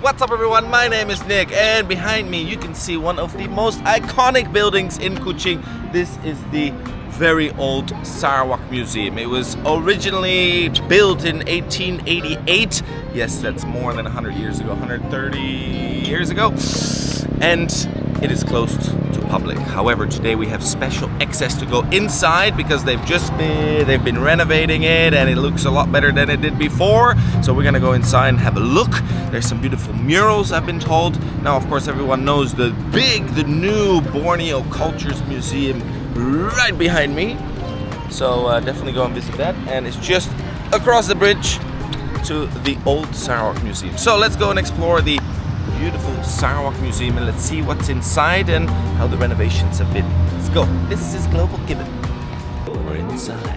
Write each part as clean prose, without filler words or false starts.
What's up everyone, my name is Nick and behind me you can see one of the most iconic buildings in Kuching. This is the very old Sarawak Museum. It was originally built in 1888. Yes, that's more than 100 years ago, 130 years ago. And it is closed to public. However, today we have special access to go inside because they've been renovating it and it looks a lot better than it did before. So we're gonna go inside and have a look. There's some beautiful murals, I've been told. Now, of course, everyone knows the new Borneo Cultures Museum right behind me. So definitely go and visit that. And it's just across the bridge to the old Sarawak Museum. So let's go and explore the beautiful Sarawak Museum and let's see what's inside and how the renovations have been. Let's go. This is Global Gibbon. We're inside.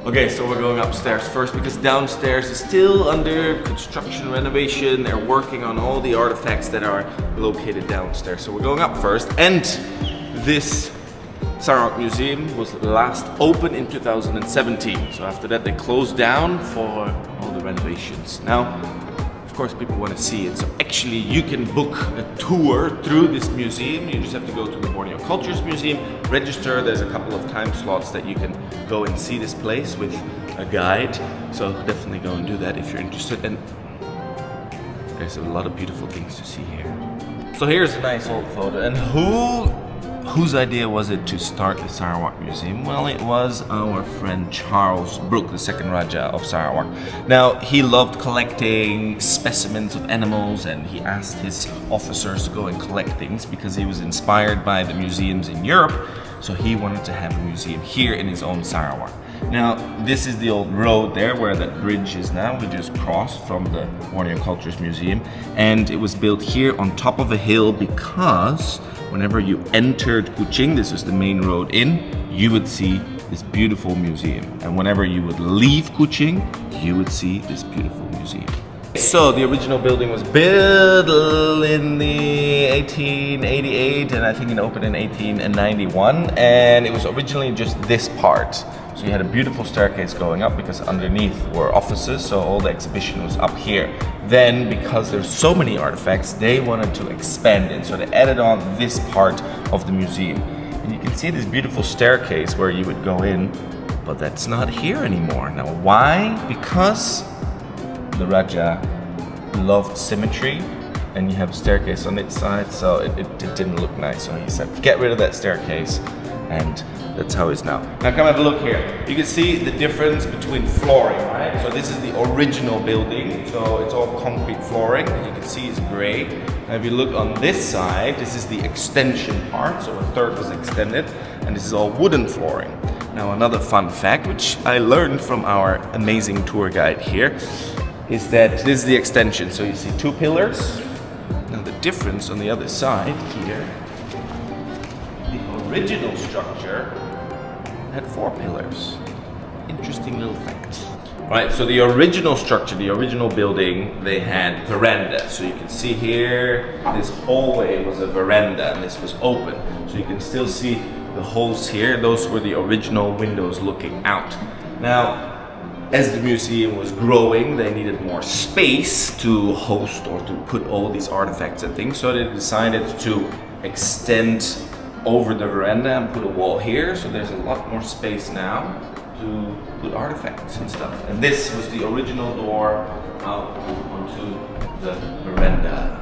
Okay, so we're going upstairs first because downstairs is still under construction renovation. They're working on all the artifacts that are located downstairs. So we're going up first. And this Sarawak Museum was last opened in 2017. So after that they closed down for all the renovations. Now, of course, people want to see it. So actually you can book a tour through this museum. You just have to go to the Borneo Cultures Museum, register. There's a couple of time slots that you can go and see this place with a guide. So definitely go and do that if you're interested. And there's a lot of beautiful things to see here. So here's a nice old photo. And whose idea was it to start the Sarawak Museum? Well, it was our friend Charles Brooke, the second Raja of Sarawak. Now, he loved collecting specimens of animals and he asked his officers to go and collect things because he was inspired by the museums in Europe. So he wanted to have a museum here in his own Sarawak. Now, this is the old road there where that bridge is now. We just crossed from the Borneo Cultures Museum. And it was built here on top of a hill because whenever you entered Kuching, this was the main road in, you would see this beautiful museum. And whenever you would leave Kuching, you would see this beautiful museum. So the original building was built in the 1888 and I think it opened in 1891. And it was originally just this part. So you had a beautiful staircase going up because underneath were offices, so all the exhibition was up here. Then, because there's so many artifacts, they wanted to expand it. So they added on this part of the museum. And you can see this beautiful staircase where you would go in, but that's not here anymore. Now, why? Because the Raja loved symmetry and you have a staircase on its side, so it didn't look nice. So he said, get rid of that staircase, and that's how it's now. Now come have a look here. You can see the difference between flooring, right? So this is the original building, so it's all concrete flooring. As you can see, it's gray. Now if you look on this side, this is the extension part, so a third was extended, and this is all wooden flooring. Now another fun fact, which I learned from our amazing tour guide here, is that this is the extension. So you see two pillars. Now the difference on the other side here, the original structure had four pillars. Interesting little fact. Right, so the original structure, the original building, they had veranda. So you can see here, this hallway was a veranda and this was open. So you can still see the holes here. Those were the original windows looking out. Now, as the museum was growing, they needed more space to host or to put all these artifacts and things. So they decided to extend over the veranda and put a wall here. So there's a lot more space now to put artifacts and stuff. And this was the original door out onto the veranda.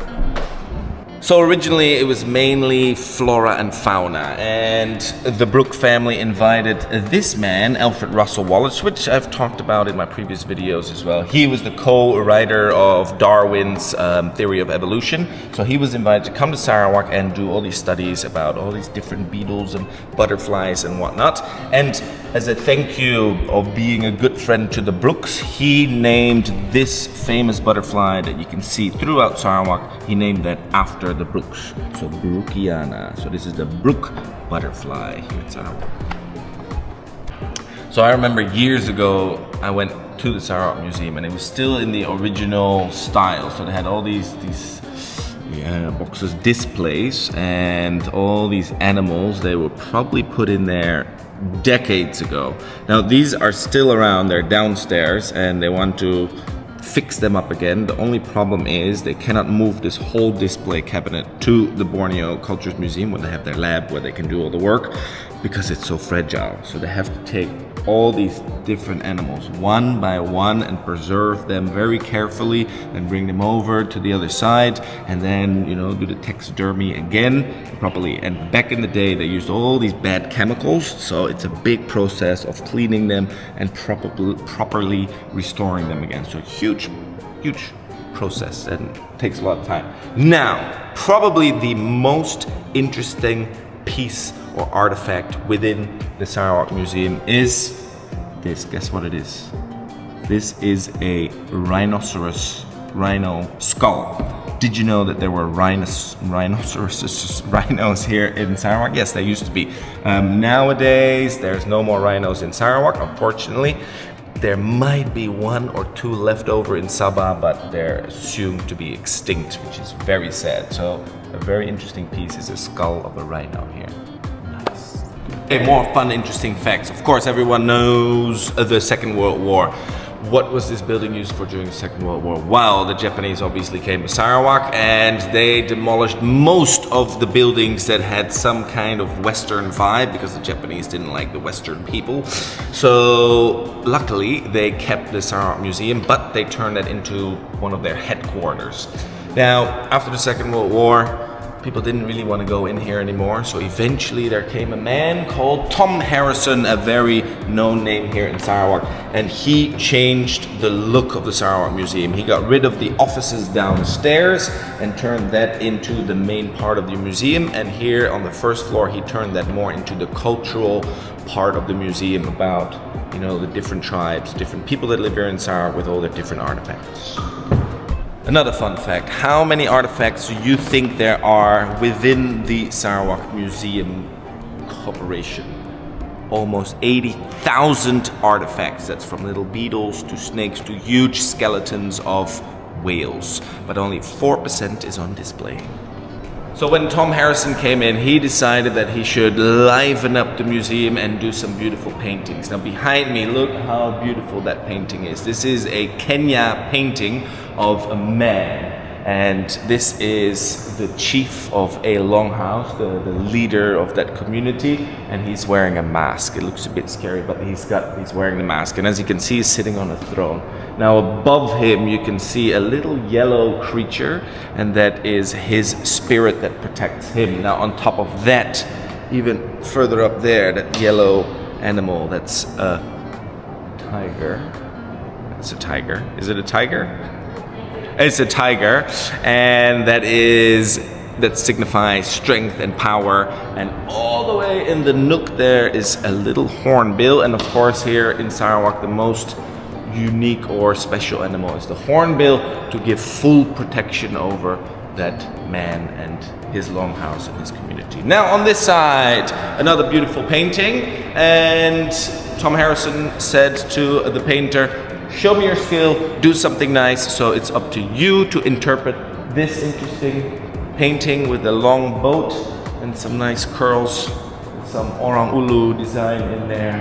So originally it was mainly flora and fauna, and the Brooke family invited this man, Alfred Russel Wallace, which I've talked about in my previous videos as well. He was the co-writer of Darwin's theory of evolution. So he was invited to come to Sarawak and do all these studies about all these different beetles and butterflies and whatnot. And as a thank you of being a good friend to the Brookes, he named this famous butterfly that you can see throughout Sarawak, he named that after the Brookes. So Brookiana. So this is the Brooke butterfly here in Sarawak. So I remember years ago, I went to the Sarawak Museum and it was still in the original style. So they had all these boxes displays and all these animals, they were probably put in there decades ago. Now these are still around, they're downstairs and they want to fix them up again. The only problem is they cannot move this whole display cabinet to the Borneo Cultures Museum when they have their lab where they can do all the work, because it's so fragile. So they have to take all these different animals one by one and preserve them very carefully and bring them over to the other side, and then, you know, do the taxidermy again properly. And back in the day they used all these bad chemicals, so it's a big process of cleaning them and properly restoring them again. So huge process and takes a lot of time. Now, probably the most interesting piece or artifact within the Sarawak Museum is this. Guess what it is? This is a rhino skull. Did you know that there were rhinos here in Sarawak? Yes, there used to be. Nowadays, there's no more rhinos in Sarawak, unfortunately. There might be one or two left over in Sabah, but they're assumed to be extinct, which is very sad. So a very interesting piece is a skull of a rhino here. Nice. Okay, more fun, interesting facts. Of course, everyone knows the Second World War. What was this building used for during the Second World War? Well, the Japanese obviously came to Sarawak and they demolished most of the buildings that had some kind of Western vibe, because the Japanese didn't like the Western people. So luckily they kept the Sarawak Museum, but they turned it into one of their headquarters. Now, after the Second World War, people didn't really want to go in here anymore, so eventually there came a man called Tom Harrison, a very known name here in Sarawak, and he changed the look of the Sarawak Museum. He got rid of the offices downstairs and turned that into the main part of the museum, and here on the first floor he turned that more into the cultural part of the museum about, you know, the different tribes, different people that live here in Sarawak with all their different artifacts. Another fun fact, how many artifacts do you think there are within the Sarawak Museum Corporation? Almost 80,000 artifacts. That's from little beetles to snakes to huge skeletons of whales. But only 4% is on display. So when Tom Harrison came in, he decided that he should liven up the museum and do some beautiful paintings. Now behind me, look how beautiful that painting is. This is a Kenya painting of a man. And this is the chief of a longhouse, the leader of that community, and he's wearing a mask. It looks a bit scary, but he's wearing the mask, and as you can see, he's sitting on a throne. Now above him you can see a little yellow creature, and that is his spirit that protects him. Now on top of that, even further up there, that yellow animal, that's a tiger. That's a tiger. Is it a tiger? It's a tiger, and that signifies strength and power. And all the way in the nook there is a little hornbill, and of course here in Sarawak the most unique or special animal is the hornbill, to give full protection over that man and his longhouse and his community. Now on this side, another beautiful painting, and Tom Harrison said to the painter, show me your skill, do something nice. So it's up to you to interpret this interesting painting with a long boat and some nice curls, some orang ulu design in there.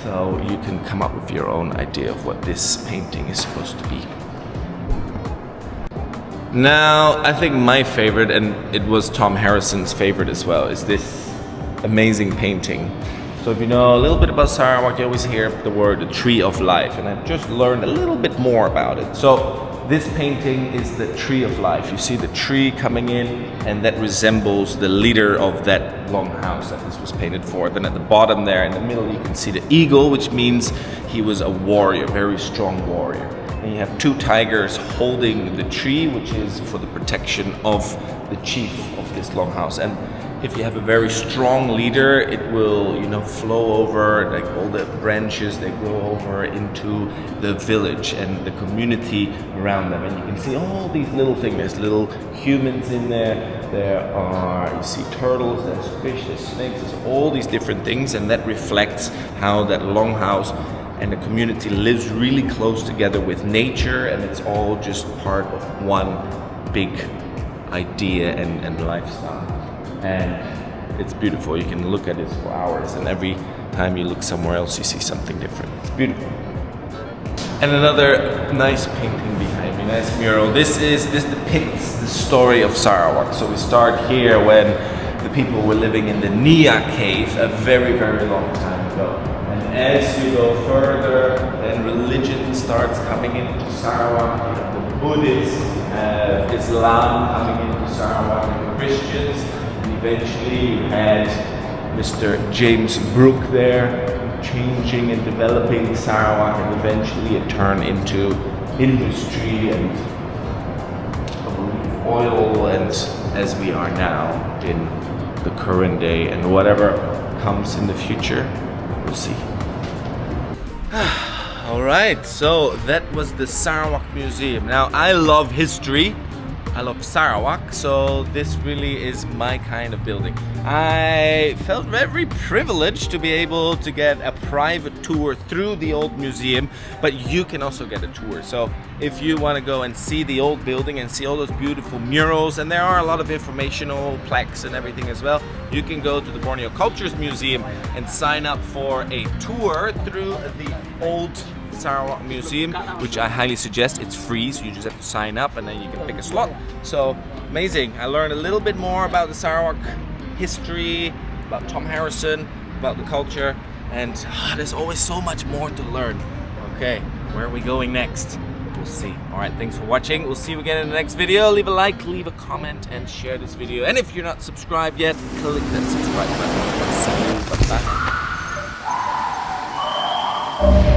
So you can come up with your own idea of what this painting is supposed to be. Now, I think my favorite, and it was Tom Harrison's favorite as well, is this amazing painting. So if you know a little bit about Sarawak, you always hear the word the tree of life, and I've just learned a little bit more about it. So this painting is the tree of life. You see the tree coming in, and that resembles the leader of that longhouse that this was painted for. Then at the bottom there in the middle you can see the eagle, which means he was a warrior, very strong warrior. And you have two tigers holding the tree, which is for the protection of the chief of this longhouse. And if you have a very strong leader, it will, you know, flow over, like all the branches, they grow over into the village and the community around them. And you can see all these little things. There's little humans in there. There are, you see turtles, there's fish, there's snakes, there's all these different things. And that reflects how that longhouse and the community lives really close together with nature. And it's all just part of one big idea and lifestyle. And it's beautiful. You can look at it for hours, and every time you look somewhere else you see something different. It's beautiful. And another nice painting behind me, nice mural. This depicts the story of Sarawak. So we start here when the people were living in the Nia cave a very, very long time ago. And as you go further, then religion starts coming into Sarawak. You have the Buddhists, Islam coming into Sarawak, and Christians. And eventually you had Mr. James Brooke there, changing and developing Sarawak, and eventually it turned into industry and I believe oil, and as we are now in the current day, and whatever comes in the future, we'll see. Alright, so that was the Sarawak Museum. Now I love history, I love Sarawak, so this really is my kind of building. I felt very privileged to be able to get a private tour through the old museum, but you can also get a tour. So if you want to go and see the old building and see all those beautiful murals, and there are a lot of informational plaques and everything as well, you can go to the Borneo Cultures Museum and sign up for a tour through the old Sarawak Museum, which I highly suggest. It's free, so you just have to sign up and then you can pick a slot. So amazing. I learned a little bit more about the Sarawak history, about Tom Harrison, about the culture, and there's always so much more to learn. Okay, where are we going next? We'll see. Alright, thanks for watching. We'll see you again in the next video. Leave a like, leave a comment, and share this video. And if you're not subscribed yet, click that subscribe button. See you. Bye-bye.